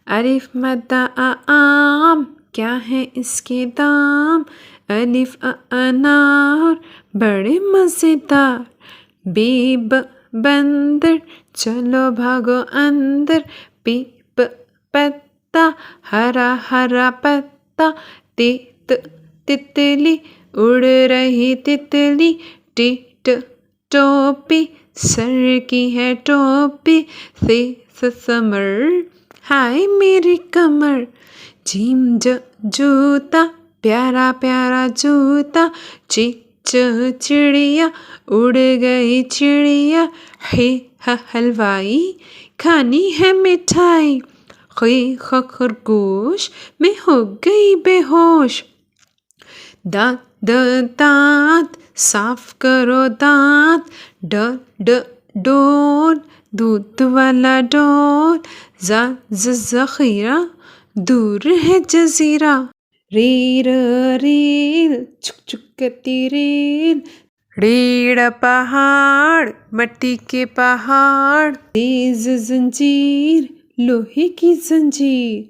अलिफ मद्दा आम, क्या है इसके दाम। अलिफ अनार, बड़े मज़ेदार। बेब बंदर, चलो भागो अंदर। पीप पत्ता, हरा हरा पत्ता। तीत तितली, उड़ रही तितली। टीट टोपी, सर की है टोपी। समर, हाय मेरी कमर। जीम जूता, प्यारा प्यारा जूता। चिड़िया, उड़ गई चिड़िया। हे हलवाई, खानी है मिठाई। खरगोश, मैं हो गई बेहोश। दांत, साफ करो दांत। डोल, दूध वाला डोल। ज़ख़ीरा, दूर है जज़ीरा। रील, चुक चुक करती रील। रीढ़ पहाड़, मट्टी के पहाड़। तेज जंजीर, लोहे की जंजीर।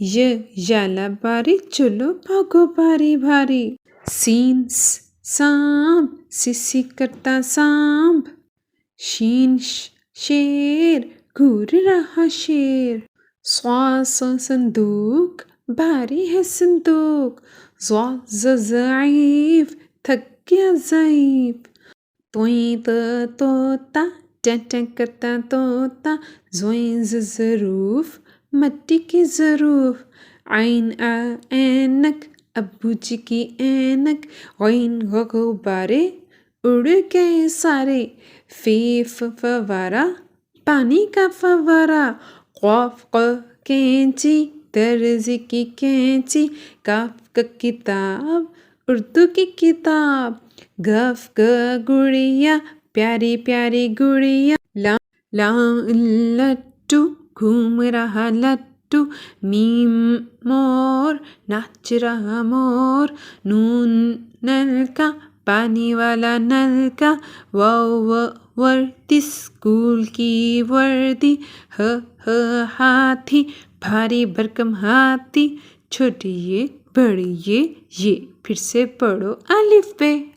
ये याला बारी, चलो भागो बारी बारी। सीन सांप, सिसी करता सांप। शीन शेर, घूर रहा शेर। संदूक, भारी है संदूक। ज़ईफ़, थक गया ज़ईफ़। तोता, टन करता तोता। ज़रूफ़, मट्टी की ज़रूफ़। ऐनक, अब्बू जी की ऐनक। गुब्बारे, उड़ गए सारे। फवारा, पानी का फवारा। क़ाफ़ कैंची, दर्जी की कैंची। काफ किताब, उर्दू की किताब। गफ गुड़िया, प्यारी प्यारी गुड़िया। लट्टू, घूम रहा लट्टू। मीम मोर, नाच रहा मोर। नून नलका, पानी वाला नलका। वर्दी, स्कूल की वर्दी। हाथी, भारी भरकम हाथी। छोटी ये, बड़ी ये, फिर से पढ़ो अलिफ बे।